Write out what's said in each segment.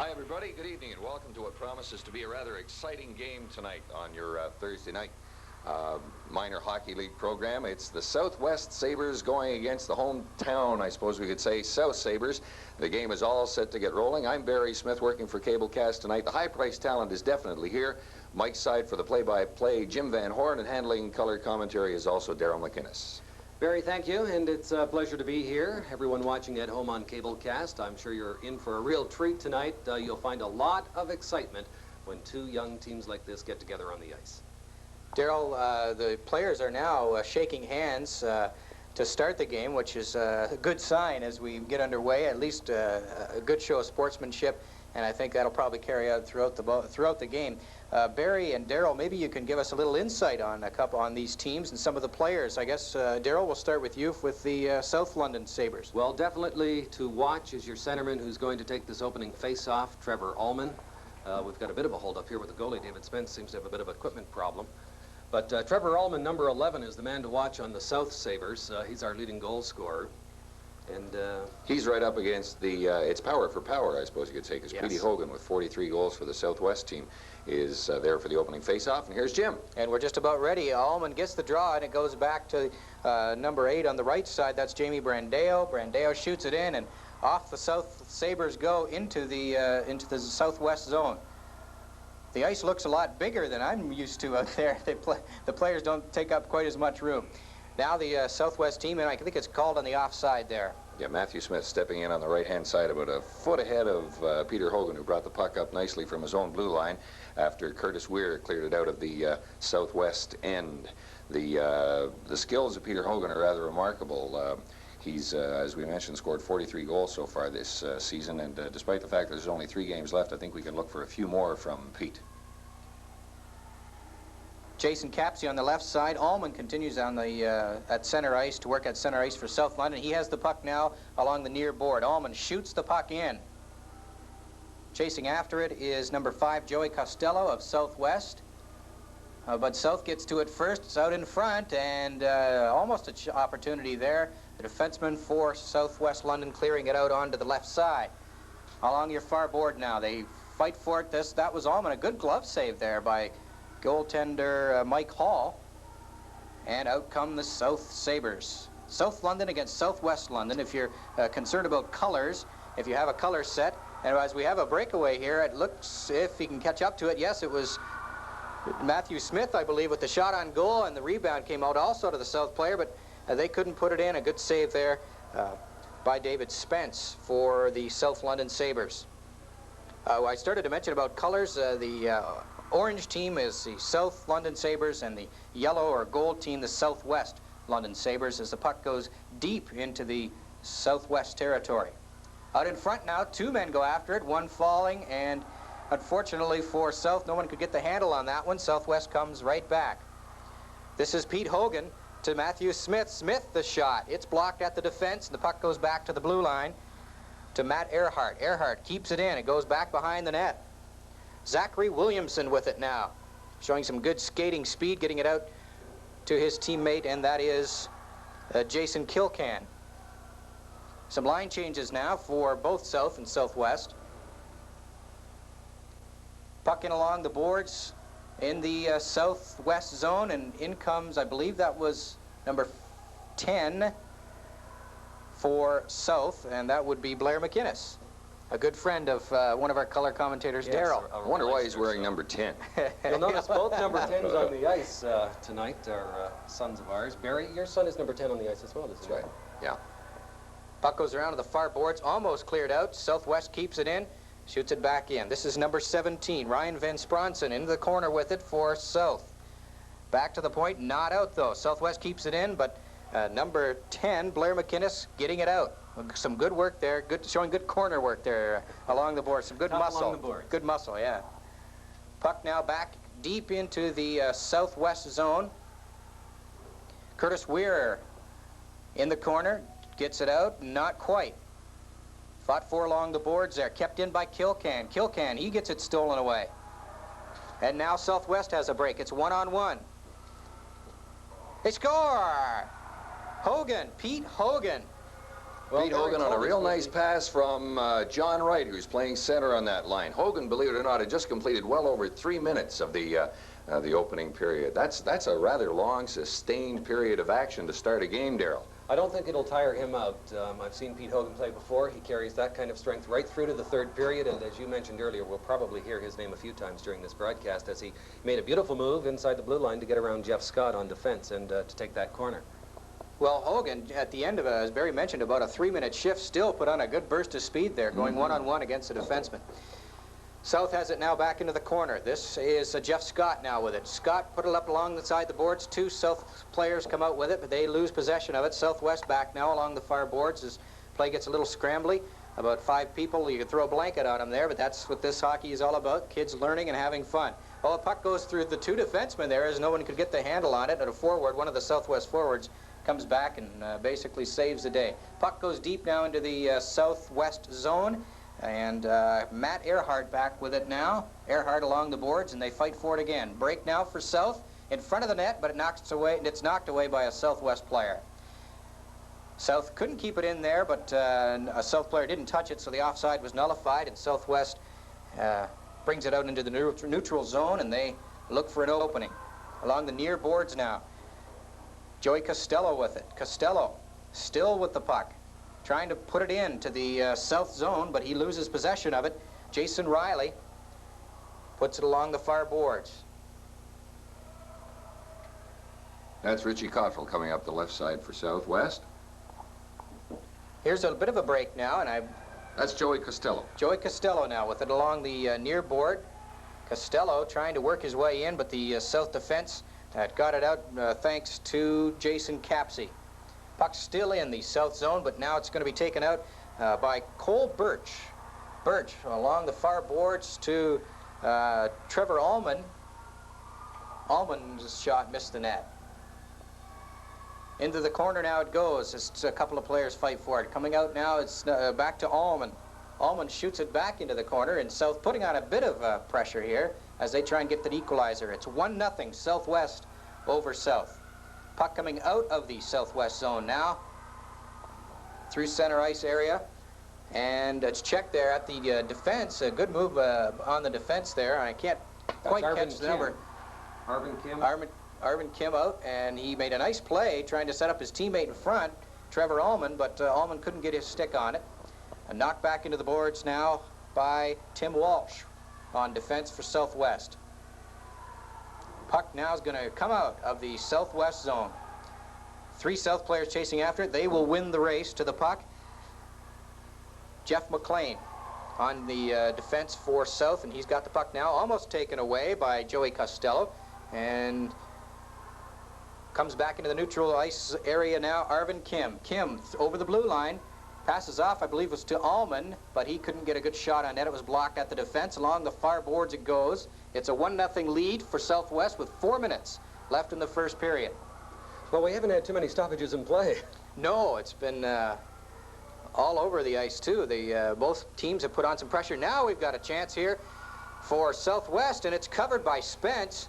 Hi, everybody. Good evening, and welcome to what promises to be a rather exciting game tonight on your Thursday night minor hockey league program. It's the Southwest Sabres going against the hometown, I suppose we could say, South Sabres. The game is all set to get rolling. I'm Barry Smith, working for Cablecast tonight. The high-priced talent is definitely here. Mike's side for the play-by-play, Jim Van Horn, and handling color commentary is also Daryl McInnes. Barry, thank you, and it's a pleasure to be here. Everyone watching at home on Cablecast, I'm sure you're in for a real treat tonight. You'll find a lot of excitement when two young teams like this get together on the ice. Daryl, the players are now shaking hands to start the game, which is a good sign as we get underway, at least a good show of sportsmanship, and I think that'll probably carry out throughout the game. Barry and Daryl, maybe you can give us a little insight on on these teams and some of the players. I guess, Daryl, we'll start with you with the South London Sabres. Well, definitely to watch is your centerman who's going to take this opening face-off, Trevor Ullman. We've got a bit of a hold-up here with the goalie. David Spence seems to have a bit of an equipment problem. But Trevor Ullman, number 11, is the man to watch on the South Sabres. He's our leading goal scorer. And he's right up against the, it's power for power, I suppose you could say, because yes. Petey Hogan, with 43 goals for the Southwest team, is there for the opening face-off. And here's Jim. And we're just about ready. Allman gets the draw, and it goes back to number 8 on the right side. That's Jamie Brandeo. Brandeo shoots it in, and off the South Sabres go into the Southwest zone. The ice looks a lot bigger than I'm used to out there. The players don't take up quite as much room. Now the Southwest team, and I think it's called on the offside there. Yeah, Matthew Smith stepping in on the right-hand side, about a foot ahead of Peter Hogan, who brought the puck up nicely from his own blue line after Curtis Weir cleared it out of the Southwest end. The skills of Peter Hogan are rather remarkable. He's, as we mentioned, scored 43 goals so far this season, and despite the fact that there's only 3 games left, I think we can look for a few more from Pete. Jason Capsey on the left side. Allman continues on the at center ice to work at center ice for South London. He has the puck now along the near board. Allman shoots the puck in. Chasing after it is number 5, Joey Costello of Southwest. But South gets to it first. It's out in front, and almost an opportunity there. The defenseman for Southwest London clearing it out onto the left side. Along your far board now. They fight for it. That was Allman. A good glove save there by goaltender Mike Hall, and out come the South Sabres. South London against Southwest London. If you're concerned about colors, if you have a color set, and as we have a breakaway here, it looks if he can catch up to it. Yes, it was Matthew Smith, I believe, with the shot on goal, and the rebound came out also to the South player, but they couldn't put it in. A good save there by David Spence for the South London Sabres. I started to mention about colors. The orange team is the South London Sabres, and the yellow or gold team, the Southwest London Sabres, as the puck goes deep into the Southwest territory. Out in front now, 2 men go after it, one falling, and unfortunately for South, no one could get the handle on that one. Southwest comes right back. This is Pete Hogan to Matthew Smith. Smith, the shot. It's blocked at the defense, and the puck goes back to the blue line to Matt Earhart. Earhart keeps it in. It goes back behind the net. Zachary Williamson with it now, showing some good skating speed, getting it out to his teammate, and that is Jason Kilcan. Some line changes now for both South and Southwest. Puck in along the boards in the Southwest zone, and in comes, I believe that was number 10 for South, and that would be Blair McInnes, a good friend of one of our color commentators, yes, Daryl. I wonder why he's wearing number 10. You'll notice both number 10s on the ice tonight are sons of ours. Barry, your son is number 10 on the ice as well, isn't he? That's right, yeah. Puck goes around to the far boards, almost cleared out. Southwest keeps it in, shoots it back in. This is number 17, Ryan Van Spronson, into the corner with it for South. Back to the point, not out though. Southwest keeps it in, but number 10, Blair McInnes, getting it out. Some good work there, showing good corner work there along the board. Some good muscle. Along the board. Good muscle, yeah. Puck now back deep into the Southwest zone. Curtis Weir in the corner, gets it out, not quite. Fought for along the boards there, kept in by Kilcan. Kilcan, he gets it stolen away. And now Southwest has a break. It's 1-on-1. They score! Hogan, Pete Hogan, Well, Pete Eric Hogan on a real nice Hogan's pass from John Wright, who's playing center on that line. Hogan, believe it or not, had just completed well over 3 minutes of the opening period. That's a rather long, sustained period of action to start a game, Darrell. I don't think it'll tire him out. I've seen Pete Hogan play before. He carries that kind of strength right through to the third period, and as you mentioned earlier, we'll probably hear his name a few times during this broadcast as he made a beautiful move inside the blue line to get around Jeff Scott on defense and to take that corner. Well, Hogan, at the end of, as Barry mentioned, about a 3-minute shift, still put on a good burst of speed there, going one-on-one against the defenseman. South has it now back into the corner. This is Jeff Scott now with it. Scott put it up along the side of the boards. 2 South players come out with it, but they lose possession of it. Southwest back now along the far boards as play gets a little scrambly. About 5 people, you could throw a blanket on them there, but that's what this hockey is all about, kids learning and having fun. Well, the puck goes through the 2 defensemen there as no one could get the handle on it, and a forward, one of the Southwest forwards, comes back and basically saves the day. Puck goes deep now into the Southwest zone, and Matt Earhart back with it now. Earhart along the boards, and they fight for it again. Break now for South in front of the net, but it's knocked away by a Southwest player. South couldn't keep it in there, but a South player didn't touch it, so the offside was nullified, and Southwest brings it out into the neutral zone, and they look for an opening. Along the near boards now. Joey Costello with it. Costello still with the puck, trying to put it into the south zone, but he loses possession of it. Jason Riley puts it along the far boards. That's Richie Cottrell coming up the left side for Southwest. Here's a bit of a break now, and That's Joey Costello. Joey Costello now with it along the near board. Costello trying to work his way in, but the South defense got it out thanks to Jason Capsey. Puck's still in the south zone, but now it's going to be taken out by Cole Birch. Birch along the far boards to Trevor Allman. Allman's shot missed the net. Into the corner now it goes. It's a couple of players fight for it. Coming out now, it's back to Allman. Allman shoots it back into the corner, and South putting on a bit of pressure here as they try and get the equalizer. It's 1-0 Southwest over South. Puck coming out of the Southwest zone now through center ice area, and it's checked there at the defense. A good move on the defense there. I can't quite catch the number. Arvin Kim out, and he made a nice play trying to set up his teammate in front, Trevor Allman, but Allman couldn't get his stick on it. A knock back into the boards now by Tim Walsh on defense for Southwest. Puck now is going to come out of the Southwest zone. 3 South players chasing after it. They will win the race to the puck. Jeff McLean on the defense for South, and he's got the puck now, almost taken away by Joey Costello, and comes back into the neutral ice area now. Arvin Kim. Kim over the blue line. Passes off, I believe, was to Allman, but he couldn't get a good shot on net. It was blocked at the defense. Along the far boards it goes. It's a 1-0 lead for Southwest with 4 minutes left in the first period. Well, we haven't had too many stoppages in play. No, it's been all over the ice, too. Both teams have put on some pressure. Now we've got a chance here for Southwest, and it's covered by Spence.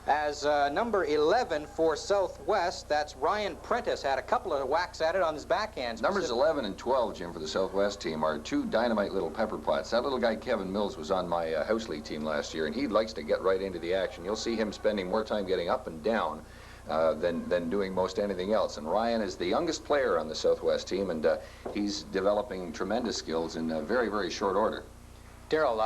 As number 11 for Southwest, that's Ryan Prentice, had a couple of whacks at it on his backhand. Numbers 11 and 12, Jim, for the Southwest team are 2 dynamite little pepper pots. That little guy, Kevin Mills, was on my house league team last year, and he likes to get right into the action. You'll see him spending more time getting up and down than doing most anything else. And Ryan is the youngest player on the Southwest team, and he's developing tremendous skills in very, very short order. Darrell,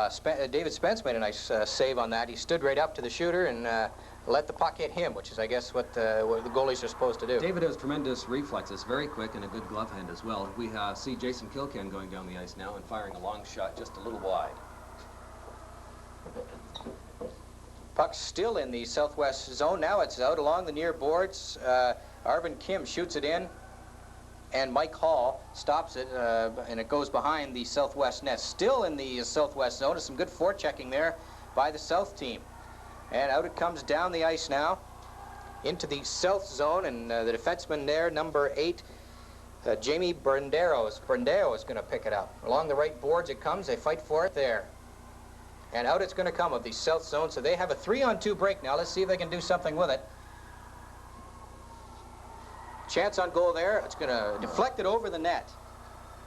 David Spence made a nice save on that. He stood right up to the shooter and let the puck hit him, which is, I guess, what the goalies are supposed to do. David has tremendous reflexes, very quick, and a good glove hand as well. We see Jason Kilcan going down the ice now and firing a long shot just a little wide. Puck's still in the Southwest zone. Now it's out along the near boards. Arvin Kim shoots it in, and Mike Hall stops it, and it goes behind the Southwest net. Still in the Southwest zone. There's some good forechecking there by the South team. And out it comes down the ice now into the South zone, and the defenseman there, number 8, Jamie Brandeo is going to pick it up. Along the right boards it comes. They fight for it there. And out it's going to come of the South zone. So they have a 3-on-2 break now. Let's see if they can do something with it. Chance on goal there. It's going to deflect it over the net.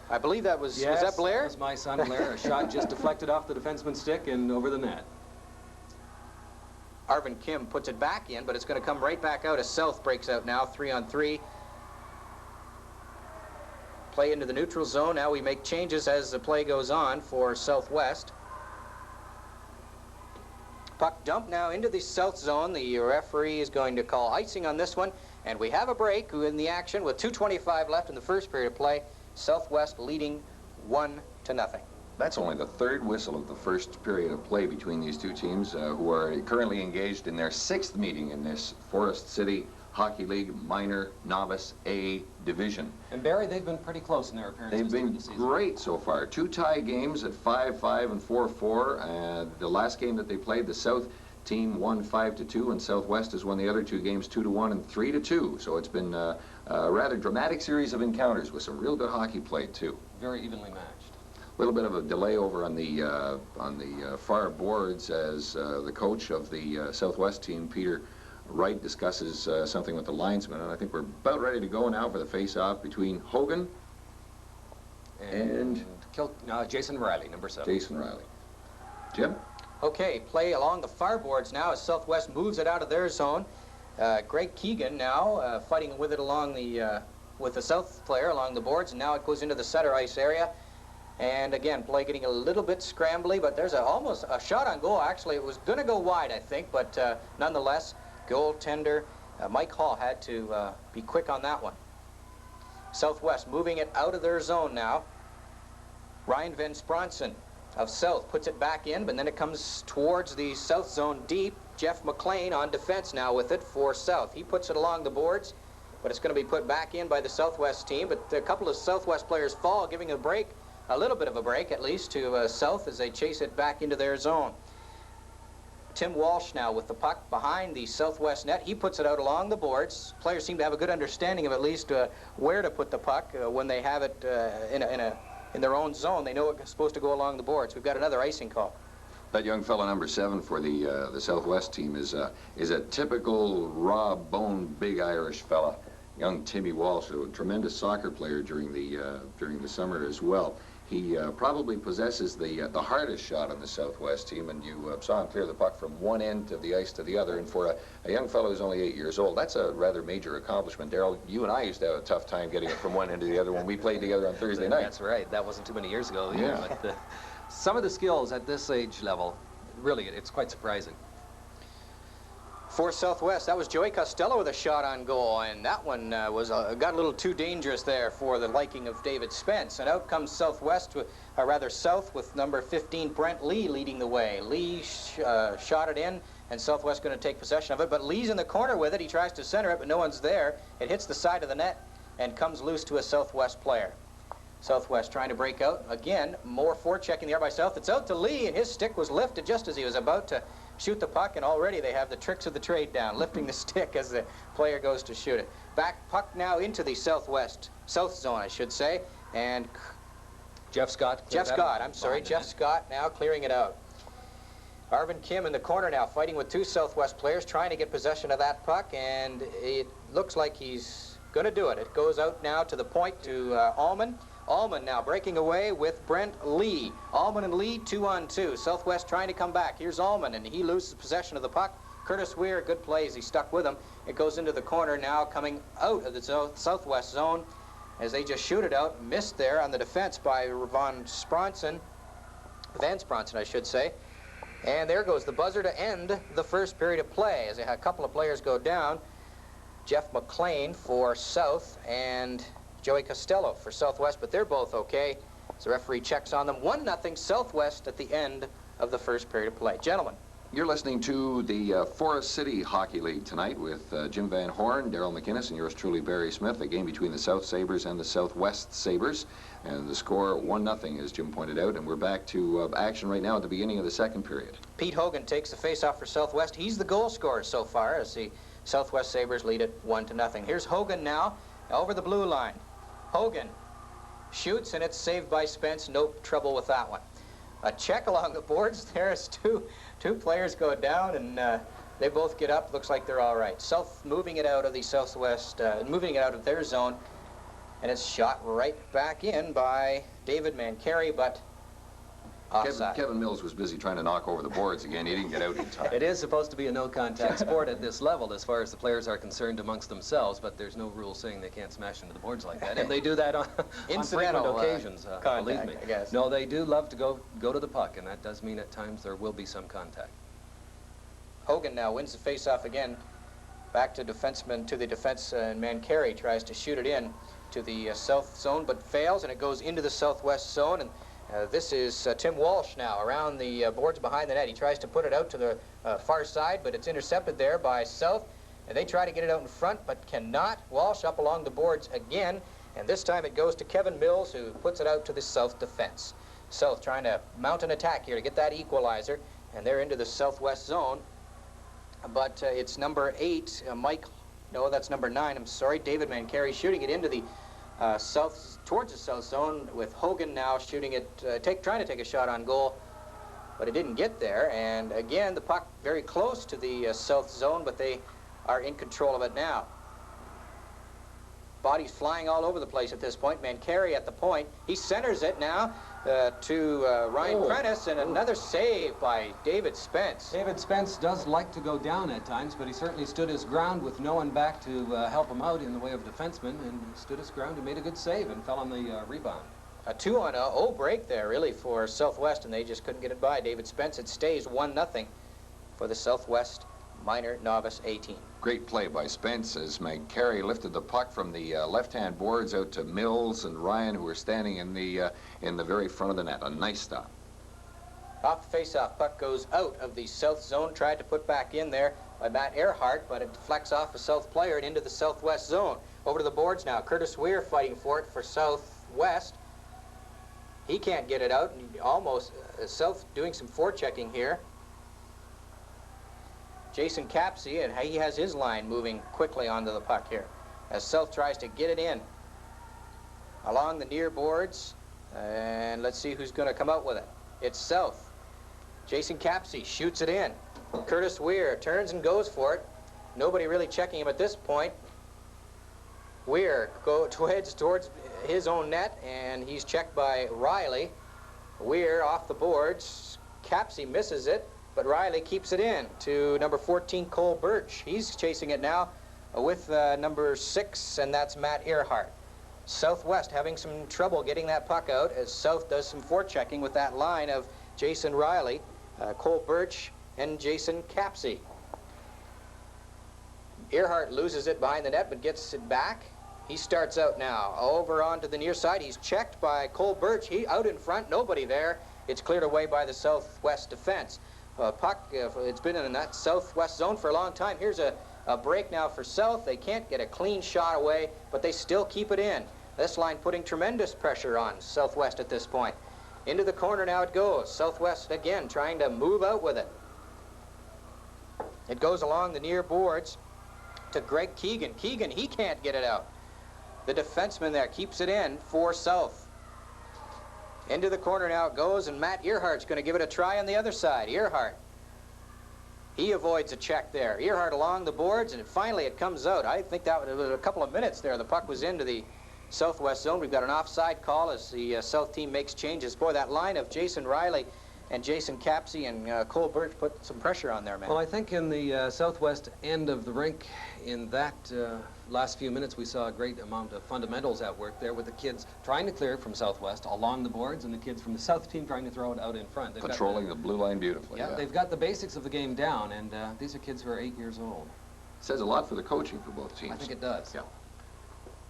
I believe that was Yes, that Blair? that was my son Blair. A shot just deflected off the defenseman's stick and over the net. Arvin Kim puts it back in, but it's going to come right back out as South breaks out now, 3-on-3. Play into the neutral zone. Now we make changes as the play goes on for Southwest. Puck dump now into the South zone. The referee is going to call icing on this one, and we have a break in the action with 2:25 left in the first period of play. Southwest leading 1-0. That's only the third whistle of the first period of play between these two teams who are currently engaged in their 6th meeting in this Forest City Hockey League Minor Novice A Division. And Barry, they've been pretty close in their appearances. They've been through the season. great so far. 2 tie games at 5-5 and 4-4. The last game that they played, the South team won 5-2, and Southwest has won the other 2 games 2-1 and 3-2. So it's been a rather dramatic series of encounters with some real good hockey played too. Very evenly matched. A little bit of a delay over on the far boards as the coach of the Southwest team, Peter Wright, discusses something with the linesman, and I think we're about ready to go now for the face-off between Hogan and Jason Riley, number 7. Jason Riley. Jim? Okay, play along the far boards now as Southwest moves it out of their zone. Greg Keegan now fighting with it along the with the South player along the boards, and now it goes into the center ice area. And again, play getting a little bit scrambly, but there's almost a shot on goal. Actually, it was going to go wide, I think, but nonetheless, goaltender Mike Hall had to be quick on that one. Southwest moving it out of their zone now. Ryan Van Spronsen of South puts it back in, but then it comes towards the South zone deep. Jeff McLean on defense now with it for South. He puts it along the boards, but it's going to be put back in by the Southwest team. But a couple of Southwest players fall, giving a break, a little bit of a break at least, to South as they chase it back into their zone. Tim Walsh now with the puck behind the Southwest net. He puts it out along the boards. Players seem to have a good understanding of at least where to put the puck when they have it in their own zone. They know it's supposed to go along the boards. We've got another icing call. That young fellow, number 7 for the Southwest team, is a typical raw-boned, big Irish fella. Young Timmy Walsh, a tremendous soccer player during the summer as well. He probably possesses the hardest shot on the Southwest team, and you saw him clear the puck from one end of the ice to the other. And for a young fellow who's only 8 years old, that's a rather major accomplishment. Darryl, you and I used to have a tough time getting it from one end to the other when we played together on Thursday night. That's right. That wasn't too many years ago. Yeah. But some of the skills at this age level, really, it's quite surprising. For Southwest, that was Joey Costello with a shot on goal, and that one got a little too dangerous there for the liking of David Spence. And out comes Southwest, South with number 15, Brent Lee, leading the way. Lee shot it in, and Southwest going to take possession of it, but Lee's in the corner with it. He tries to center it, but no one's there. It hits the side of the net and comes loose to a Southwest player. Southwest trying to break out. Again, more forechecking there by South. It's out to Lee, and his stick was lifted just as he was about to shoot the puck, and already they have the tricks of the trade down, lifting the stick as the player goes to shoot it. Back puck now into the South zone, I should say, and Jeff Scott. Jeff Scott now clearing it out. Arvin Kim in the corner now, fighting with 2 Southwest players, trying to get possession of that puck, and it looks like he's going to do it. It goes out now to the point to Allman. Allman now breaking away with Brent Lee. Allman and Lee 2-on-2. Southwest trying to come back. Here's Allman, and he loses possession of the puck. Curtis Weir, good plays. He stuck with him. It goes into the corner now, coming out of the Southwest zone as they just shoot it out. Missed there on the defense by Van Spronsen, I should say. And there goes the buzzer to end the first period of play as a couple of players go down. Jeff McLean for South and Joey Costello for Southwest, but they're both okay. So the referee checks on them. 1-0 Southwest at the end of the first period of play. Gentlemen. You're listening to the Forest City Hockey League tonight with Jim Van Horn, Darryl McInnes, and yours truly, Barry Smith. A game between the South Sabres and the Southwest Sabres. And the score 1-0, as Jim pointed out. And we're back to action right now at the beginning of the second period. Pete Hogan takes the face-off for Southwest. He's the goal scorer so far as the Southwest Sabres lead it 1-0. Here's Hogan now over the blue line. Hogan shoots, and it's saved by Spence. No trouble with that one. A check along the boards. There's two players go down, and they both get up. Looks like they're all right. South moving it out of the Southwest, moving it out of their zone. And it's shot right back in by David Mancari, but offside. Kevin Mills was busy trying to knock over the boards again. He didn't get out in time. It is supposed to be a no-contact sport at this level as far as the players are concerned amongst themselves, but there's no rule saying they can't smash into the boards like that. And they do that on frequent Incidental, occasions, contact, believe me. I guess. No, they do love to go to the puck, and that does mean at times there will be some contact. Hogan now wins the face-off again. Back to defenseman, to the defense, and Mancari tries to shoot it in to the south zone, but fails, and it goes into the southwest zone. And this is Tim Walsh now around the boards behind the net. He tries to put it out to the far side, but it's intercepted there by South. And they try to get it out in front, but cannot. Walsh up along the boards again, and this time it goes to Kevin Mills, who puts it out to the South defense. South trying to mount an attack here to get that equalizer, and they're into the southwest zone. But it's number 8, no, that's number 9, I'm sorry, David Mancari shooting it into the towards the south zone, with Hogan now shooting it, trying to take a shot on goal, but it didn't get there. And again, the puck very close to the south zone, but they are in control of it now. Bodies flying all over the place at this point. Mancari at the point. He centers it now to Ryan Prentice, and another save by David Spence. David Spence does like to go down at times, but he certainly stood his ground with no one back to help him out in the way of defensemen, and he stood his ground and made a good save and fell on the rebound. A 2-on-0 break there, really, for Southwest, and they just couldn't get it by David Spence. It stays 1-0 for the Southwest Minor Novice A team. Great play by Spence as Mancari lifted the puck from the left-hand boards out to Mills and Ryan, who were standing in the very front of the net. A nice stop. Off the face-off, puck goes out of the south zone, tried to put back in there by Matt Earhart, but it deflects off a south player and into the southwest zone. Over to the boards now. Curtis Weir fighting for it for Southwest. He can't get it out, and almost South doing some forechecking here. Jason Capsey, and he has his line moving quickly onto the puck here as South tries to get it in along the near boards, and let's see who's going to come out with it. It's South. Jason Capsey shoots it in. Curtis Weir turns and goes for it. Nobody really checking him at this point. Weir heads towards his own net, and he's checked by Riley. Weir off the boards. Capsey misses it, but Riley keeps it in to number 14, Cole Birch. He's chasing it now with number 6, and that's Matt Earhart. Southwest having some trouble getting that puck out as South does some forechecking with that line of Jason Riley, Cole Birch, and Jason Capsey. Earhart loses it behind the net, but gets it back. He starts out now over onto the near side. He's checked by Cole Birch. He out in front, nobody there. It's cleared away by the Southwest defense. Puck, it's been in that southwest zone for a long time. Here's a break now for South. They can't get a clean shot away, but they still keep it in. This line putting tremendous pressure on Southwest at this point. Into the corner now it goes. Southwest again trying to move out with it. It goes along the near boards to Greg Keegan. Keegan, he can't get it out. The defenseman there keeps it in for South. Into the corner now it goes, and Matt Earhart's going to give it a try on the other side. Earhart. He avoids a check there. Earhart along the boards, and finally it comes out. I think that was a couple of minutes there. The puck was into the southwest zone. We've got an offside call as the South team makes changes. Boy, that line of Jason Riley and Jason Capsey and Cole Birch put some pressure on there, man. Well, I think in the southwest end of the rink, in that last few minutes, we saw a great amount of fundamentals at work there with the kids trying to clear it from Southwest along the boards and the kids from the South team trying to throw it out in front. They've Controlling the blue line beautifully. Yeah, they've got the basics of the game down, and these are kids who are 8 years old. Says a lot for the coaching for both teams. I think it does. Yeah.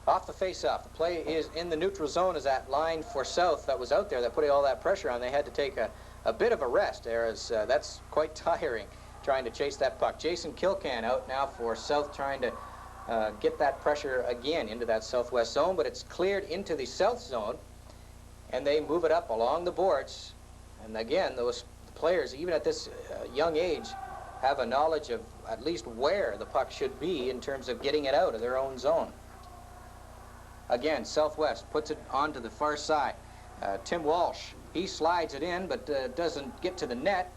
Off the face-off, the play is in the neutral zone as that line for South that was out there that put all that pressure on. They had to take a bit of a rest there, as that's quite tiring trying to chase that puck. Jason Kilcan out now for South, trying to get that pressure again into that southwest zone, but it's cleared into the south zone, and they move it up along the boards. And again, those players, even at this young age, have a knowledge of at least where the puck should be in terms of getting it out of their own zone. Again, Southwest puts it onto the far side. Tim Walsh, he slides it in, but doesn't get to the net.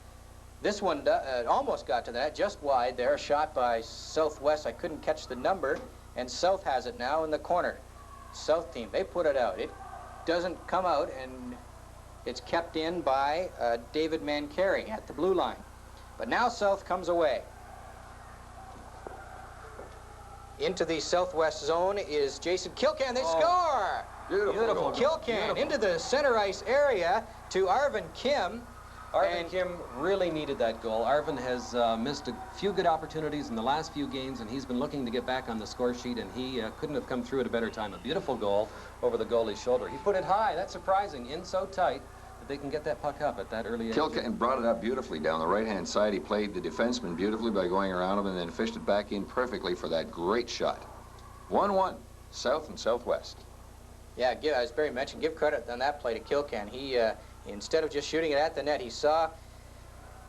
This one almost got to the net, just wide there. Shot by Southwest. I couldn't catch the number, and South has it now in the corner. South team, they put it out. It doesn't come out, and it's kept in by David Mancari at the blue line. But now South comes away. Into the southwest zone is Jason Kilcan. They score! Beautiful. Kilcan into the center ice area to Arvin Kim. Arvin Kim really needed that goal. Arvin has missed a few good opportunities in the last few games, and he's been looking to get back on the score sheet, and he couldn't have come through at a better time. A beautiful goal over the goalie's shoulder. He put it high. That's surprising. In so tight that they can get that puck up at that early age. Kilcan brought it up beautifully down the right-hand side. He played the defenseman beautifully by going around him and then fished it back in perfectly for that great shot. 1-1, South and Southwest. Yeah, as Barry mentioned, give credit on that play to Kilcan. He, instead of just shooting it at the net, he saw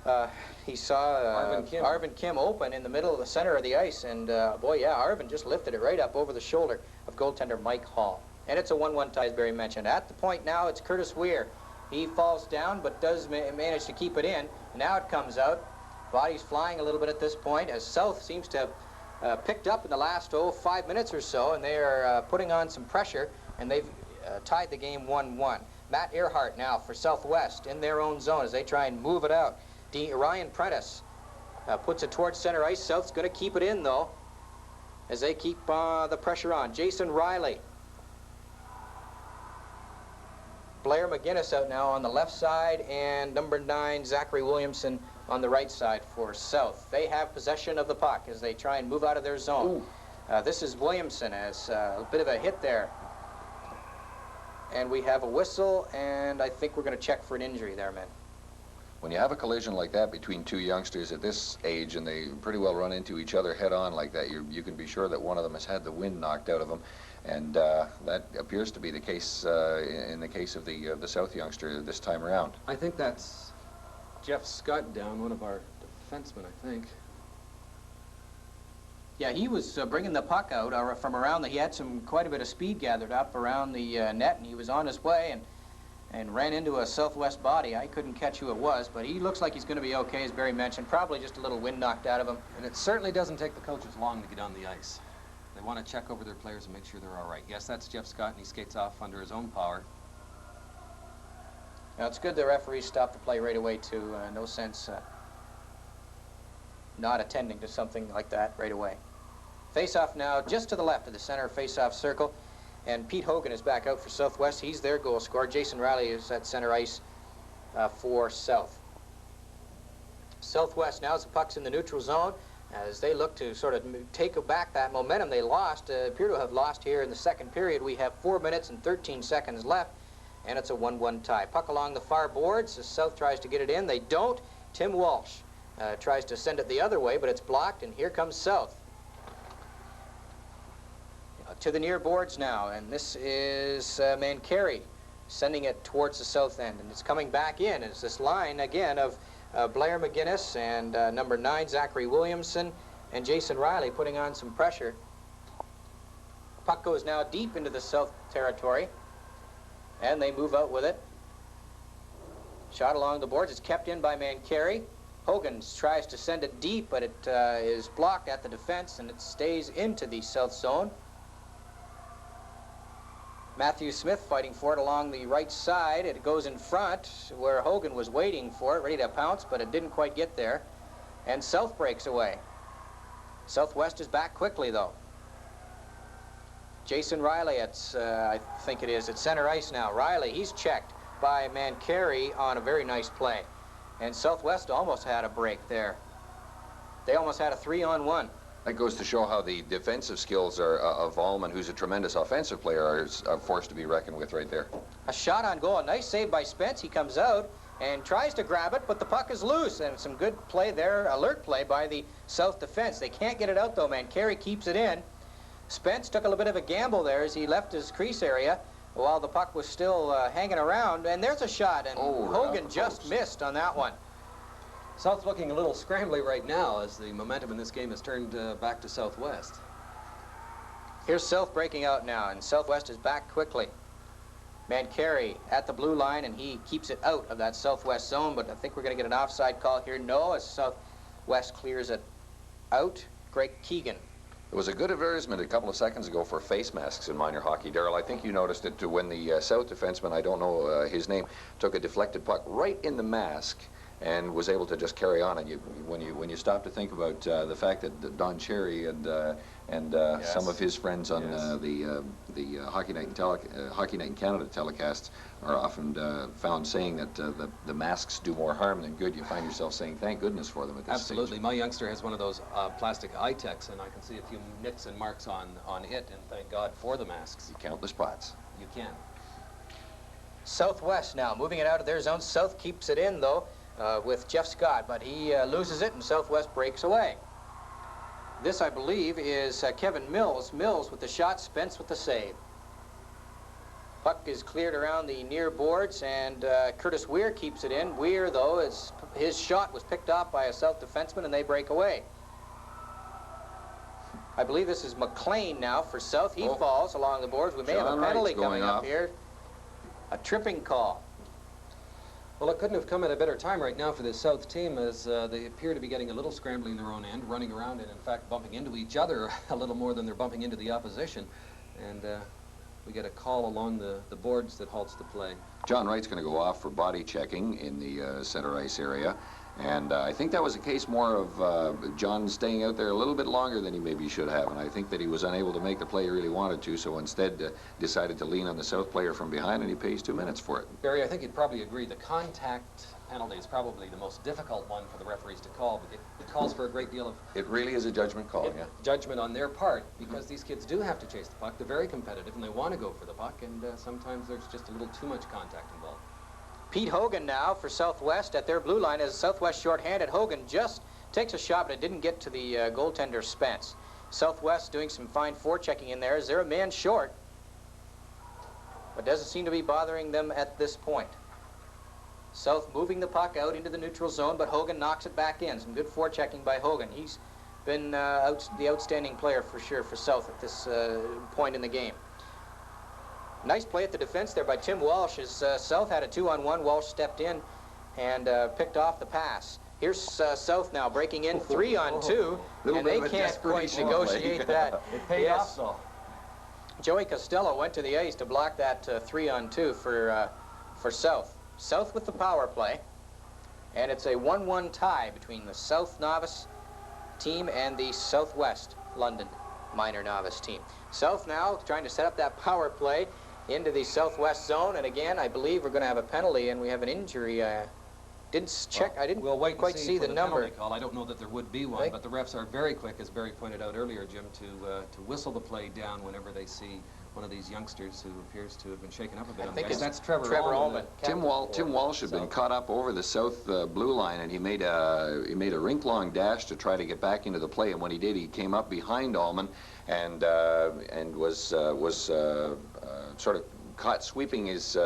Arvin Kim open in the middle of the center of the ice, and boy, yeah, Arvin just lifted it right up over the shoulder of goaltender Mike Hall. And it's a 1-1 tie, as Barry mentioned. At the point now, it's Curtis Weir. He falls down, but does manage to keep it in. Now it comes out. Body's flying a little bit at this point, as South seems to have picked up in the last 5 minutes or so, and they are putting on some pressure, and they've tied the game 1-1. Matt Earhart now for Southwest in their own zone as they try and move it out. Ryan Prentice puts it towards center ice. South's going to keep it in, though, as they keep the pressure on. Jason Riley. Blair McGinnis out now on the left side, and number 9, Zachary Williamson, on the right side for South. They have possession of the puck as they try and move out of their zone. This is Williamson, as a bit of a hit there. And we have a whistle, and I think we're going to check for an injury there, men. When you have a collision like that between two youngsters at this age, and they pretty well run into each other head-on like that, you can be sure that one of them has had the wind knocked out of them, and that appears to be the case in the case of the South youngster this time around. I think that's Jeff Scott down, one of our defensemen, I think. Yeah, he was bringing the puck out from around he had quite a bit of speed gathered up around the net, and he was on his way and ran into a Southwest body. I couldn't catch who it was, but he looks like he's going to be okay, as Barry mentioned. Probably just a little wind knocked out of him. And it certainly doesn't take the coaches long to get on the ice. They want to check over their players and make sure they're all right. Yes, that's Jeff Scott, and he skates off under his own power. Now, it's good the referee stopped the play right away, too. No sense not attending to something like that right away. Face-off now just to the left of the center face-off circle. And Pete Hogan is back out for Southwest. He's their goal scorer. Jason Riley is at center ice for South. Southwest now, as the puck's in the neutral zone, as they look to sort of take back that momentum they lost, appear to have lost here in the second period. We have 4 minutes and 13 seconds left, and it's a 1-1 tie. Puck along the far boards as South tries to get it in. They don't. Tim Walsh tries to send it the other way, but it's blocked, and here comes South. To the near boards now, and this is Mancari sending it towards the south end, and it's coming back in. It's this line again of Blair McGinnis and number 9 Zachary Williamson and Jason Riley putting on some pressure. Puck goes now deep into the South territory, and they move out with it. Shot along the boards. It's kept in by Mancari. Hogan tries to send it deep, but it is blocked at the defense, and it stays into the South zone. Matthew Smith fighting for it along the right side. It goes in front where Hogan was waiting for it, ready to pounce, but it didn't quite get there. And South breaks away. Southwest is back quickly, though. Jason Riley, I think it is, at center ice now. Riley, he's checked by Mancari on a very nice play. And Southwest almost had a break there. They almost had a 3-on-1. That goes to show how the defensive skills of Allman, who's a tremendous offensive player, are forced to be reckoned with right there. A shot on goal. A nice save by Spence. He comes out and tries to grab it, but the puck is loose. And some good play there, alert play by the South defense. They can't get it out, though, man. Carey keeps it in. Spence took a little bit of a gamble there as he left his crease area while the puck was still hanging around. And there's a shot, and Hogan just missed on that one. South's looking a little scrambly right now as the momentum in this game has turned back to Southwest. Here's South breaking out now, and Southwest is back quickly. Mancari at the blue line, and he keeps it out of that Southwest zone, but I think we're going to get an offside call here. No, as Southwest clears it out. Greg Keegan There was a good advertisement a couple of seconds ago for face masks in minor hockey. Darrell, I think you noticed it when the South defenseman, I don't know his name, took a deflected puck right in the mask and was able to just carry on. And when you stop to think about the fact that Don Cherry and Yes. some of his friends on Yes. the Hockey Night in Canada telecasts are often found saying that the masks do more harm than good, you find yourself saying thank goodness for them at this Absolutely. stage. My youngster has one of those plastic eye techs, and I can see a few nicks and marks on it, and thank God for the masks. You count the spots. You can. Southwest now, moving it out of their zone. South keeps it in, though, with Jeff Scott, but he loses it, and Southwest breaks away. This, I believe, is Kevin Mills. Mills with the shot, Spence with the save. Puck is cleared around the near boards, and Curtis Weir keeps it in. Weir, though, his shot was picked off by a South defenseman, and they break away. I believe this is McLean now for South. He falls along the boards. We may have John a penalty Wright's coming going up off. here. A tripping call. Well, it couldn't have come at a better time right now for this South team, as they appear to be getting a little scrambly in their own end, running around and, in fact, bumping into each other a little more than they're bumping into the opposition. And we get a call along the boards that halts the play. John Wright's going to go off for body checking in the center ice area. And I think that was a case more of John staying out there a little bit longer than he maybe should have. And I think that he was unable to make the play he really wanted to, so instead decided to lean on the South player from behind, and he pays 2 minutes for it. Barry, I think you'd probably agree the contact penalty is probably the most difficult one for the referees to call. But it calls for a great deal of It really is a judgment call, yeah. judgment on their part, because these kids do have to chase the puck. They're very competitive, and they want to go for the puck, and sometimes there's just a little too much contact involved. Pete Hogan now for Southwest at their blue line as Southwest shorthanded. Hogan just takes a shot, but it didn't get to the goaltender Spence. Southwest doing some fine forechecking in there as they're a man short, but doesn't seem to be bothering them at this point. South moving the puck out into the neutral zone, but Hogan knocks it back in. Some good forechecking by Hogan. He's been the outstanding player for sure for South at this point in the game. Nice play at the defense there by Tim Walsh as South had a 2-on-1. Walsh stepped in and picked off the pass. Here's South now breaking in 3-on-2, and they can't quite negotiate that. It paid off, though. Joey Costello went to the ice to block that 3-on-2 for South. South with the power play, and it's a 1-1 tie between the South Novice team and the Southwest London minor novice team. South now trying to set up that power play into the Southwest zone, and again, I believe we're going to have a penalty, and we have an injury. Didn't check. I didn't We'll wait and quite see for the number. penalty call. I don't know that there would be one, but the refs are very quick, as Barry pointed out earlier, Jim, to whistle the play down whenever they see one of these youngsters who appears to have been shaken up a bit. I think it's that's Trevor Ullman. Tim Walsh had been caught up over the South blue line, and he made a rink-long dash to try to get back into the play. And when he did, he came up behind Ullman and was sort of caught sweeping his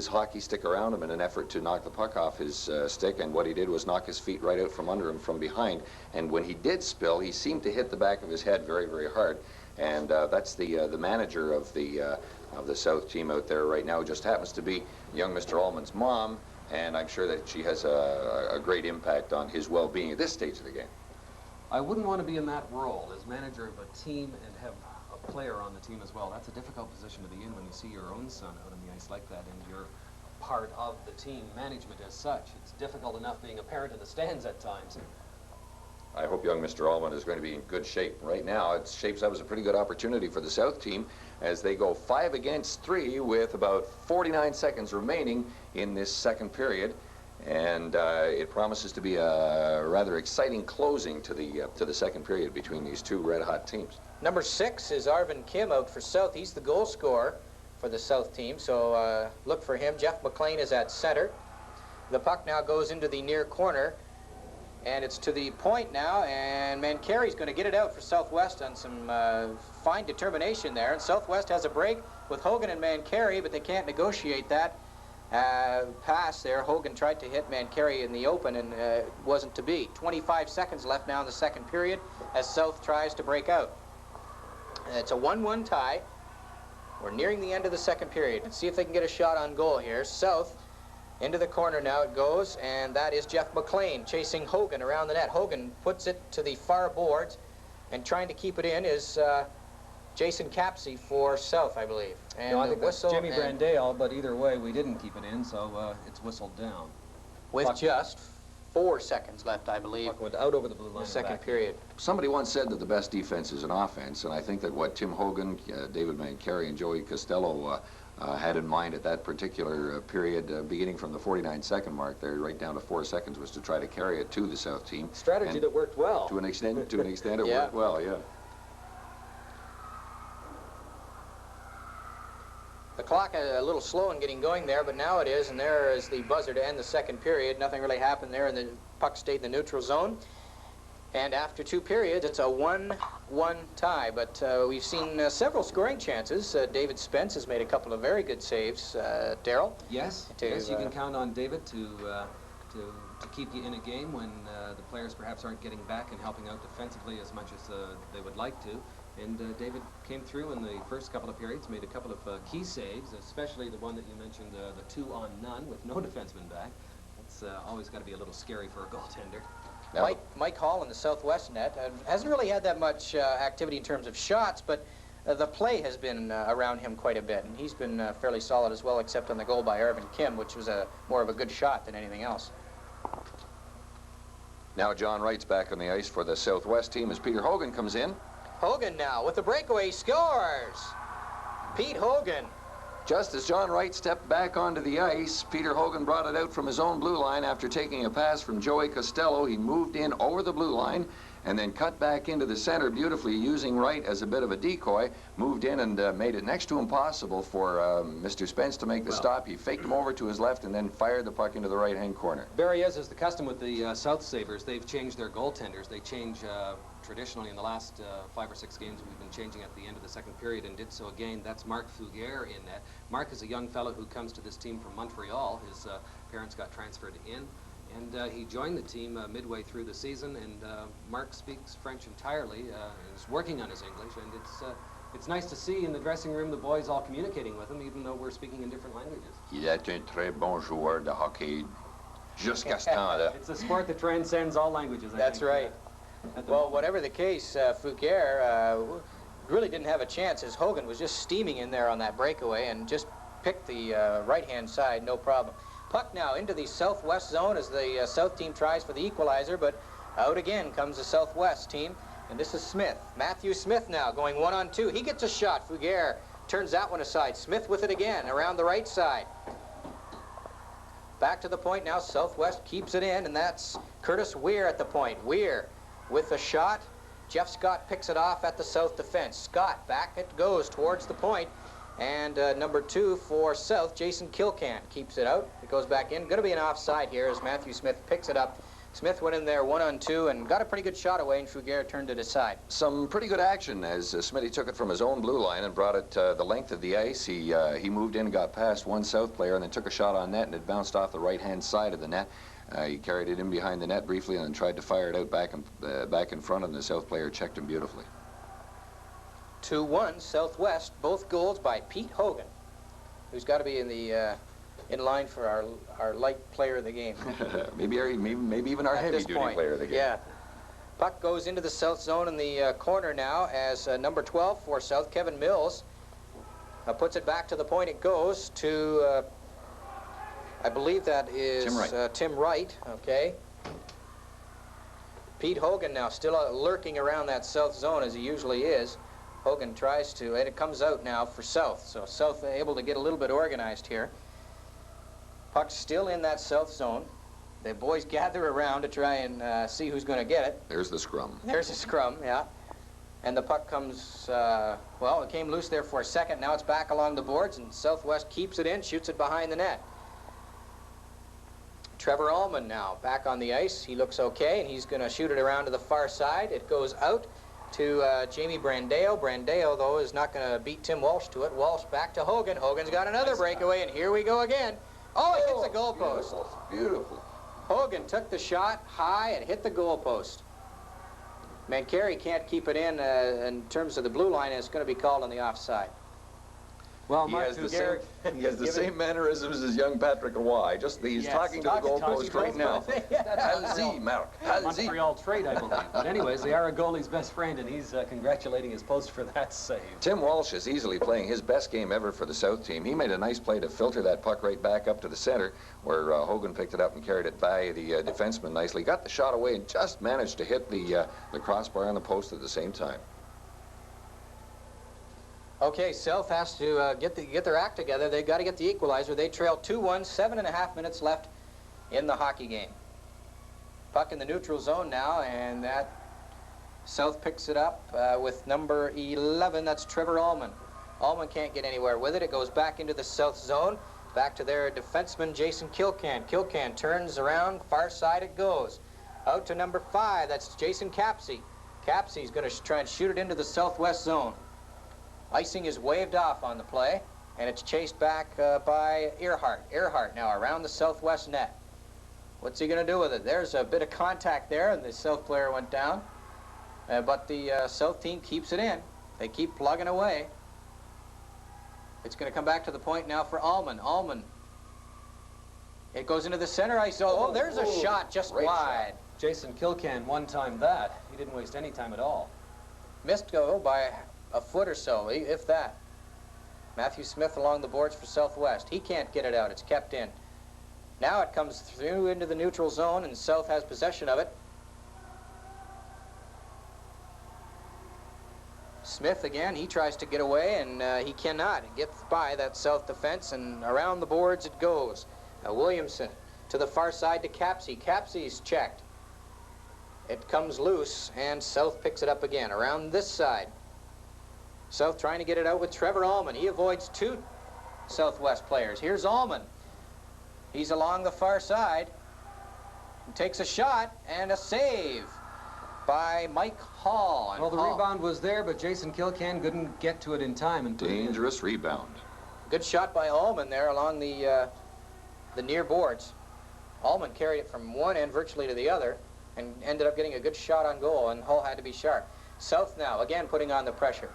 hockey stick around him in an effort to knock the puck off his stick. And what he did was knock his feet right out from under him from behind. And when he did spill, he seemed to hit the back of his head very, very hard. And that's the manager of the South team out there right now. Just happens to be young Mr. Ullman's mom, and I'm sure that she has a great impact on his well-being at this stage of the game. I wouldn't want to be in that role as manager of a team and have a player on the team as well. That's a difficult position to be in when you see your own son out on the ice like that, and you're part of the team management as such. It's difficult enough being a parent in the stands at times. I hope young Mr. Ullman is going to be in good shape. Right now, it shapes up as a pretty good opportunity for the South team as they go 5 against 3 with about 49 seconds remaining in this second period. And it promises to be a rather exciting closing to the second period between these two red-hot teams. Number 6 is Arvin Kim out for South. He's the goal scorer for the South team, so look for him. Jeff McLean is at center. The puck now goes into the near corner, and it's to the point now, and Mancarey's going to get it out for Southwest on some fine determination there. And Southwest has a break with Hogan and Mancarey, but they can't negotiate that pass there. Hogan tried to hit Mancarey in the open, and it wasn't to be. 25 seconds left now in the second period as South tries to break out. And it's a 1-1 tie. We're nearing the end of the second period. Let's see if they can get a shot on goal here. South into the corner now it goes, and that is Jeff McLean chasing Hogan around the net. Hogan puts it to the far boards, And trying to keep it in is Jason Capsey for South, I believe. And No, I the think that's whistle Jimmy and Brandale, but either way, we didn't keep it in, so it's whistled down. with Puck- just 4 seconds left, I believe, Puck went out over the blue line. in the and second back. period. Somebody once said that the best defense is an offense, and I think that what Tim Hogan, David Mancari, and Joey Costello had in mind at that particular period, beginning from the 49-second mark there, right down to 4 seconds, was to try to carry it to the South team. Strategy And that worked well. to an extent, it Yeah. worked well, yeah. The clock a little slow in getting going there, but now it is, and there is the buzzer to end the second period. Nothing really happened there, and the puck stayed in the neutral zone. And after 2 periods, it's a 1-1 tie. But we've seen several scoring chances. David Spence has made a couple of very good saves. Daryl? Yes, To, yes, you can count on David to keep you in a game when the players perhaps aren't getting back and helping out defensively as much as they would like to. And David came through in the first couple of periods, made a couple of key saves, especially the one that you mentioned, the 2-on-none with no defenseman back. That's always got to be a little scary for a goaltender. Now, Mike Hall in the southwest net hasn't really had that much activity in terms of shots, but the play has been around him quite a bit, and he's been fairly solid as well, except on the goal by Irvin Kim, which was more of a good shot than anything else. now John Wright's back on the ice for the Southwest team as Peter Hogan comes in. Hogan now with the breakaway scores. Pete Hogan. Just as John Wright stepped back onto the ice, Peter Hogan brought it out from his own blue line after taking a pass from Joey Costello. He moved in over the blue line and then cut back into the center beautifully, using Wright as a bit of a decoy. Moved in and made it next to impossible for Mr. Spence to make the stop. He faked him over to his left and then fired the puck into the right-hand corner. Barry, as is the custom with the South Sabres, they've changed their goaltenders. They change traditionally in the last 5 or 6 games. We've been changing at the end of the second period and did so again. That's Marc Fugere in net. Marc is a young fellow who comes to this team from Montreal. His parents got transferred in, and he joined the team midway through the season. And Marc speaks French entirely and is working on his English, and it's nice to see in the dressing room the boys all communicating with him, even though we're speaking in different languages. Il est un très bon joueur de hockey jusqu'à ce temps-là. It's a sport that transcends all languages, I That's think, right. Well, whatever the case, Fugere really didn't have a chance, as Hogan was just steaming in there on that breakaway and just picked the right-hand side, no problem. Puck now into the southwest zone as the South team tries for the equalizer, but out again comes the Southwest team, and this is Smith. Matthew Smith now going 1-on-2. He gets a shot. Fugere turns that one aside. Smith with it again around the right side. Back to the point now. Southwest keeps it in, and that's Curtis Weir at the point. Weir with a shot. Jeff Scott picks it off at the South defense. Scott, back it goes towards the point. And number 2 for South, Jason Kilcan, keeps it out. It goes back in. Going to be an offside here as Matthew Smith picks it up. Smith went in there 1-on-2 and got a pretty good shot away, and Fugere turned it aside. Some pretty good action as Smitty took it from his own blue line and brought it the length of the ice. He moved in, got past one South player, and then took a shot on net, and it bounced off the right-hand side of the net. He carried it in behind the net briefly and then tried to fire it out back in front, and the South player checked him beautifully. 2-1 Southwest, both goals by Pete Hogan, who's got to be in the in line for our light player of the game. maybe even our heavy-duty player of the game. Yeah. Puck goes into the South zone in the corner now as number 12 for South, Kevin Mills, puts it back to the point. It goes to, I believe that is Tim Wright. Okay. Pete Hogan now still lurking around that South zone as he usually is. Hogan tries to, and it comes out now for South. So South able to get a little bit organized here. Puck's still in that South zone. The boys gather around to try and see who's going to get it. There's the scrum. There's a scrum, yeah. And the puck comes, well, it came loose there for a second. Now it's back along the boards, and Southwest keeps it in, shoots it behind the net. Trevor Allman now back on the ice. He looks okay, and he's going to shoot it around to the far side. It goes out to Jamie Brandale. Brandale, though, is not going to beat Tim Walsh to it. Walsh back to Hogan. Hogan's got another breakaway, and here we go again. Oh, it hits the goalpost. Beautiful. Hogan took the shot high and hit the goalpost. Mancari can't keep it in terms of the blue line, and it's going to be called on the offside. Well, He Mark has the Fugere, same mannerisms as young Patrick Roy. He's talking to the goalpost right now. Allez-y, Mark. Allez-y. Montreal trait, I believe. But anyways, they are a goalie's best friend, and he's congratulating his post for that save. Tim Walsh is easily playing his best game ever for the South team. He made a nice play to filter that puck right back up to the center, where Hogan picked it up and carried it by the defenseman nicely. Got the shot away and just managed to hit the crossbar on the post at the same time. Okay, South has to get their act together. They've got to get the equalizer. They trail 2-1, 7.5 minutes left in the hockey game. Puck in the neutral zone now, and that South picks it up with number 11. That's Trevor Allman. Allman can't get anywhere with it. It goes back into the South zone, back to their defenseman, Jason Kilcan. Kilcan turns around, far side it goes. Out to number 5. That's Jason Capsey. Capsey's going to try and shoot it into the southwest zone. Icing is waved off on the play, and it's chased back by Earhart. Earhart now around the southwest net. What's he going to do with it? There's a bit of contact there, and the South player went down. But the South team keeps it in. They keep plugging away. It's going to come back to the point now for Allman. Allman. It goes into the center ice. Oh, there's a shot just wide. Jason Kilcan one-timed that. He didn't waste any time at all. Missed go by a foot or so, if that. Matthew Smith along the boards for Southwest. He can't get it out. It's kept in. Now it comes through into the neutral zone, and South has possession of it. Smith again, he tries to get away, and he cannot. It gets by that South defense, and around the boards it goes. Williamson to the far side to Capsey. Capsey's checked. It comes loose, and South picks it up again around this side. South trying to get it out with Trevor Allman. He avoids 2 Southwest players. Here's Allman. He's along the far side. He takes a shot and a save by Mike Hall. Well, the rebound was there, but Jason Kilcan couldn't get to it in time. And Dangerous rebound. Good shot by Allman there along the near boards. Allman carried it from one end virtually to the other and ended up getting a good shot on goal, and Hull had to be sharp. South now, again putting on the pressure.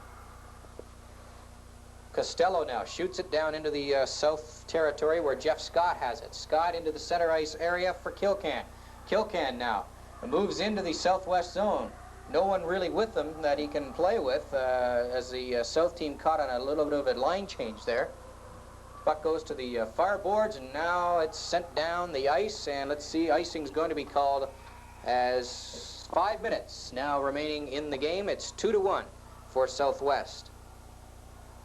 Costello now shoots it down into the South territory where Jeff Scott has it. Scott into the center ice area for Kilcan. Kilcan now moves into the southwest zone. No one really with him that he can play with as the South team caught on a little bit of a line change there. Puck goes to the far boards, and now it's sent down the ice, and let's see, icing's going to be called as 5 minutes now remaining in the game. It's 2-1 for Southwest.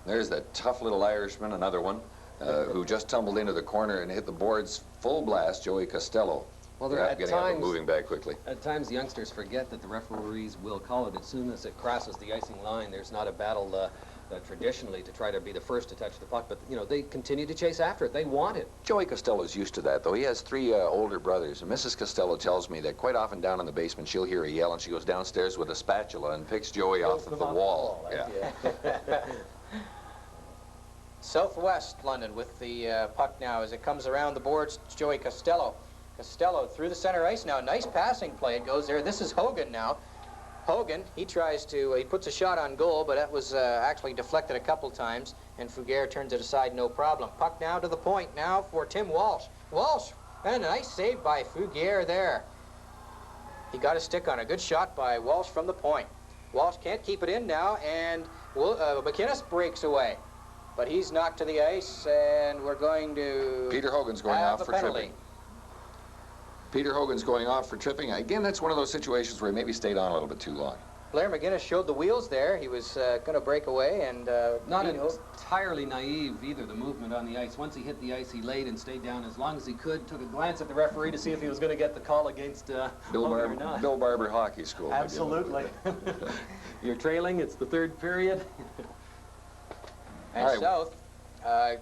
There's that tough little Irishman, another one, who just tumbled into the corner and hit the boards full blast, Joey Costello. Well, they're at getting up and times moving back quickly. At times, the youngsters forget that the referees will call it as soon as it crosses the icing line. There's not a battle traditionally to try to be the first to touch the puck, but you know they continue to chase after it. They want it. Joey Costello's used to that, though. He has 3 older brothers, and Mrs. Costello tells me that quite often down in the basement she'll hear a yell, and she goes downstairs with a spatula and picks Joey off of the wall. Yeah. Southwest London with the puck now as it comes around the boards. Joey Costello. Costello through the center ice now. Nice passing play. It goes there. This is Hogan now. Hogan, he puts a shot on goal, but that was actually deflected a couple times, and Fugere turns it aside, no problem. Puck now to the point now for Tim Walsh. Walsh, and a nice save by Fugere there. He got a stick on a good shot by Walsh from the point. Walsh can't keep it in now, and McInnes breaks away. But he's knocked to the ice, and we're going to Peter Hogan's going off for penalty. tripping. Peter Hogan's going off for tripping. Again, that's one of those situations where he maybe stayed on a little bit too long. Blair McGinnis showed the wheels there. He was going to break away, and Not entirely naive either, the movement on the ice. Once he hit the ice, he laid and stayed down as long as he could, took a glance at the referee to see if he was going to get the call against Hogan or not. Bill Barber Hockey School. maybe. Absolutely. You're trailing, it's the 3rd period. And All right. South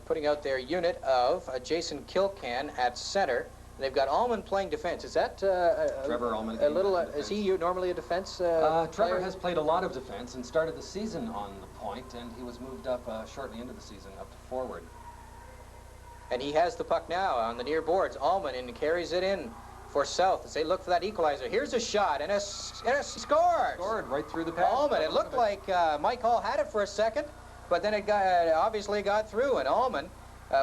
putting out their unit of Jason Kilcan at center. They've got Allman playing defense. Is that Trevor Allman a little? again, Is he normally a defense? Trevor player? has played a lot of defense and started the season on the point, and he was moved up shortly into the season up to forward. And he has the puck now on the near boards. Allman and carries it in for South as they look for that equalizer. Here's a shot and a score. Scored right through the pass. Allman. It looked like Mike Hall had it for a second, but then it obviously got through, and Allman,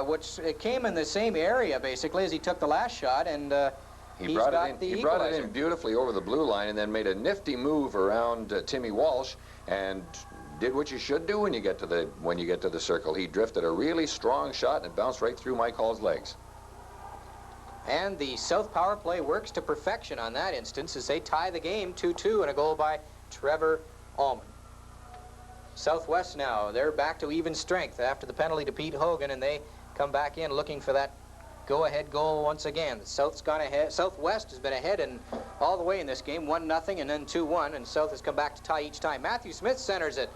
which it came in the same area basically as he took the last shot, and He brought it in beautifully over the blue line, and then made a nifty move around Timmy Walsh, and did what you should do when you get to the circle. He drifted a really strong shot, and it bounced right through Mike Hall's legs. And the South power play works to perfection on that instance as they tie the game 2-2, and a goal by Trevor Allman. Southwest now, they're back to even strength after the penalty to Pete Hogan, and they come back in looking for that go-ahead goal once again. The South's gone ahead. Southwest has been ahead and all the way in this game, 1-0 and then 2-1, and South has come back to tie each time. Matthew Smith centers it,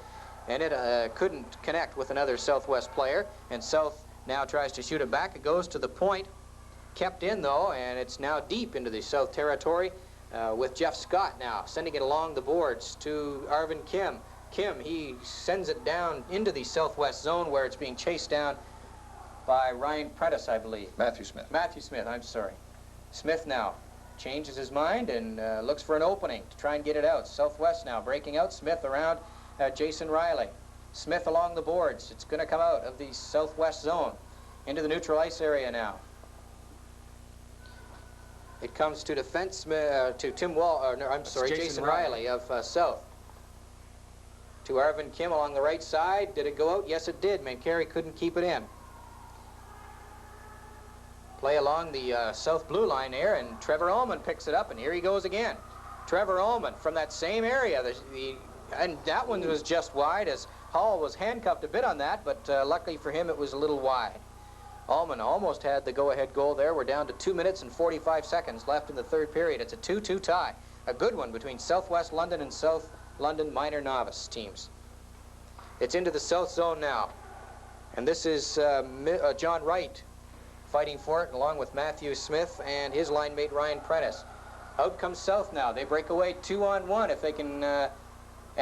and it couldn't connect with another Southwest player, and South now tries to shoot it back. It goes to the point, kept in though, and it's now deep into the South territory with Jeff Scott now sending it along the boards to Arvin Kim. Kim, he sends it down into the Southwest zone where it's being chased down by Ryan Prentice, I believe. Matthew Smith. Matthew Smith, I'm sorry. Smith now changes his mind and looks for an opening to try and get it out. Southwest now breaking out. Smith around Jason Riley. Smith along the boards. It's going to come out of the Southwest zone into the neutral ice area now. It comes to Jason Riley of South. To Arvin Kim along the right side. Did it go out? Yes, it did. Mancari couldn't keep it in. Play along the South blue line there, and Trevor Allman picks it up, and here he goes again. Trevor Allman from that same area. And that one was just wide, as Hall was handcuffed a bit on that, but luckily for him, it was a little wide. Allman almost had the go-ahead goal there. We're down to 2 minutes and 45 seconds left in the third period. It's a 2-2 tie. A good one between Southwest London and South London minor novice teams. It's into the South zone now. And this is John Wright fighting for it, along with Matthew Smith and his line mate Ryan Prentice. Out comes South now. They break away 2-on-1 if they can, and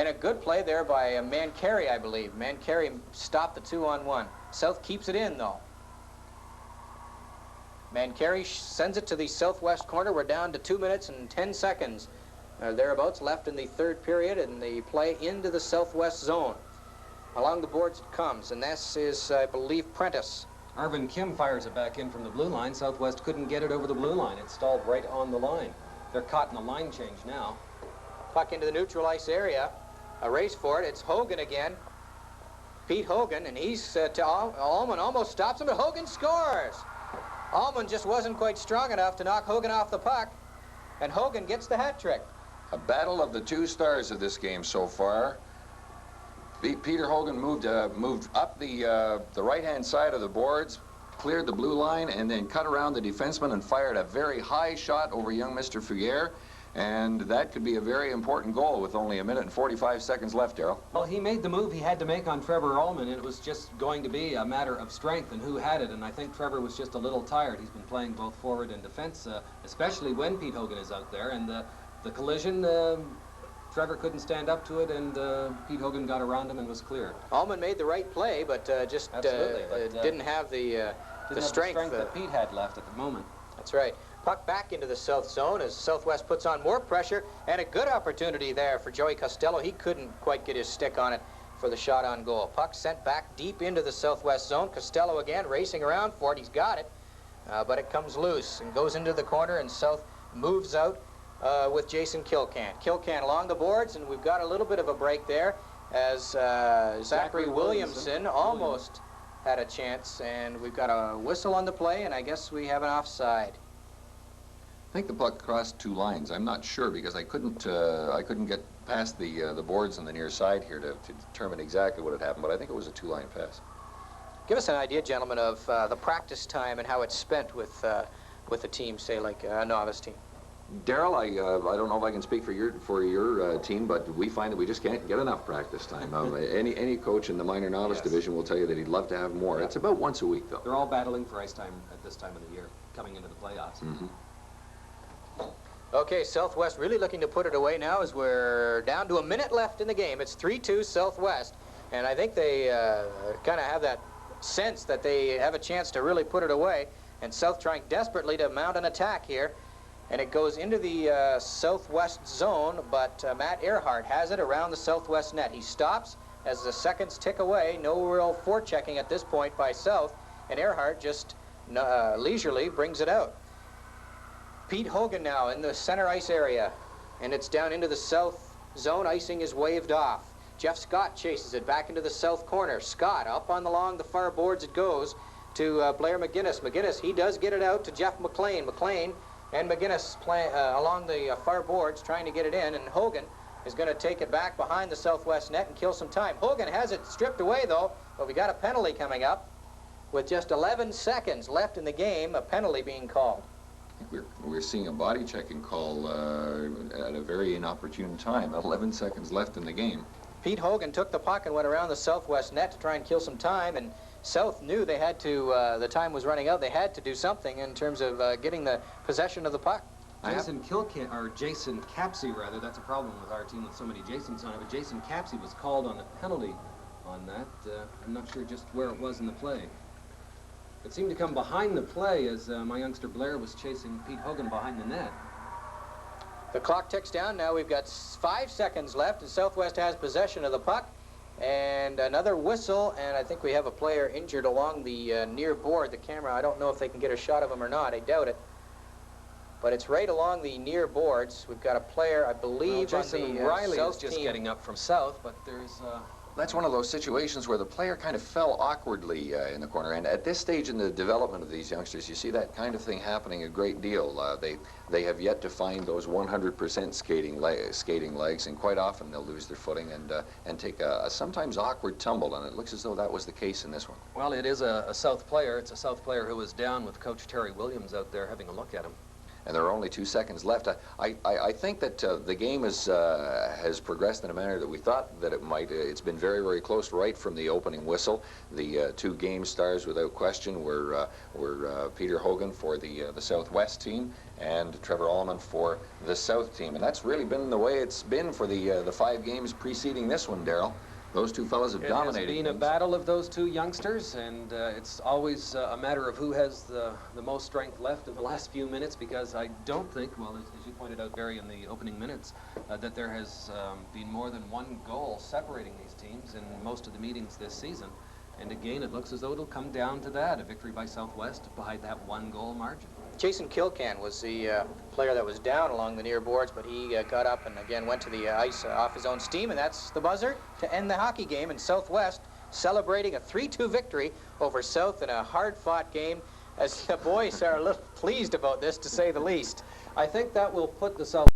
a good play there by Mancari, I believe. Mancari stopped the 2-on-1. South keeps it in, though. Mancari sends it to the Southwest corner. We're down to 2 minutes and 10 seconds. Thereabouts left in the third period, and the play into the Southwest zone. Along the boards it comes, and this is, I believe, Prentice. Arvin Kim fires it back in from the blue line. Southwest couldn't get it over the blue line. It stalled right on the line. They're caught in a line change now. Puck into the neutral ice area. A race for it. It's Hogan again. Pete Hogan, and he's to Allman, almost stops him, but Hogan scores. Allman just wasn't quite strong enough to knock Hogan off the puck, and Hogan gets the hat trick. A battle of the two stars of this game so far. Peter Hogan moved up the right-hand side of the boards, cleared the blue line, and then cut around the defenseman and fired a very high shot over young Mr. Figuier. And that could be a very important goal with only 1 minute and 45 seconds left, Darryl. Well, he made the move he had to make on Trevor Allman, and it was just going to be a matter of strength and who had it. And I think Trevor was just a little tired. He's been playing both forward and defense, especially when Pete Hogan is out there. And the collision, Trevor couldn't stand up to it, and Pete Hogan got around him and was cleared. Allman made the right play, but just didn't have the strength that Pete had left at the moment. That's right. Puck back into the South zone as Southwest puts on more pressure, and a good opportunity there for Joey Costello. He couldn't quite get his stick on it for the shot on goal. Puck sent back deep into the Southwest zone. Costello again racing around for it. He's got it, but it comes loose and goes into the corner, and South moves out with Jason Kilcan. Kilcan along the boards, and we've got a little bit of a break there as Zachary Williamson almost had a chance, and we've got a whistle on the play, and I guess we have an offside. I think the puck crossed two lines. I'm not sure because I couldn't get past the boards on the near side here to determine exactly what had happened, but I think it was a two-line pass. Give us an idea, gentlemen, of the practice time and how it's spent with a team, say like a novice team. Darryl, I don't know if I can speak for your team, but we find that we just can't get enough practice time. Any coach in the minor novice division will tell you that he'd love to have more. It's about once a week, though. They're all battling for ice time at this time of the year, coming into the playoffs. Mm-hmm. Okay, Southwest really looking to put it away now as we're down to 1 minute left in the game. It's 3-2 Southwest, and I think they kind of have that sense that they have a chance to really put it away, and South trying desperately to mount an attack here, and it goes into the Southwest zone, but Matt Earhart has it around the Southwest net. He stops, as the seconds tick away. No real forechecking at this point by South, and Earhart just leisurely brings it out. Pete Hogan now in the center ice area, and it's down into the south zone. Icing is waved off. Jeff Scott chases it back into the south corner. Scott up on along the far boards it goes to Blair McGinnis. McGinnis, he does get it out to Jeff McLean. McLean and McGinnis play along the far boards trying to get it in, and Hogan is going to take it back behind the southwest net and kill some time. Hogan has it stripped away though, but we got a penalty coming up with just 11 seconds left in the game, a penalty being called. We're seeing a body checking call at a very inopportune time. 11 seconds left in the game. Pete Hogan took the puck and went around the southwest net to try and kill some time, and South knew they had to, the time was running out, they had to do something in terms of getting the possession of the puck. Jason Capsey, rather, that's a problem with our team with so many Jasons on it, but Jason Capsey was called on a penalty on that. I'm not sure just where it was in the play. It seemed to come behind the play as my youngster Blair was chasing Pete Hogan behind the net. The clock ticks down now. We've got 5 seconds left, and Southwest has possession of the puck. And another whistle, and I think we have a player injured along the near board. The camera, I don't know if they can get a shot of him or not. I doubt it. But it's right along the near boards. We've got a player, I believe, well, Jason on the Riley South is just team. getting up from South, but there's... That's one of those situations where the player kind of fell awkwardly in the corner. And at this stage in the development of these youngsters, you see that kind of thing happening a great deal. They have yet to find those 100% skating legs, and quite often they'll lose their footing and take a sometimes awkward tumble. And it looks as though that was the case in this one. Well, it is a South player. It's a South player who was down with Coach Terry Williams out there having a look at him. And there are only 2 seconds left. I think that the game has progressed in a manner that we thought that it might. It's been very, very close right from the opening whistle. The 2 game stars, without question, were Peter Hogan for the Southwest team and Trevor Allman for the South team. And that's really been the way it's been for the 5 games preceding this one, Darryl. Those 2 fellas have dominated. It has been a battle of those 2 youngsters, and it's always a matter of who has the most strength left in the last few minutes, because I don't think, well, as you pointed out, Barry, in the opening minutes, that there has been more than 1 goal separating these teams in most of the meetings this season. And again, it looks as though it'll come down to that, a victory by Southwest by that 1 goal margin. Jason Kilcan was the player that was down along the near boards, but he got up and again went to the ice off his own steam, and that's the buzzer to end the hockey game. And Southwest celebrating a 3-2 victory over South in a hard-fought game, as the boys are a little pleased about this, to say the least. I think that will put the South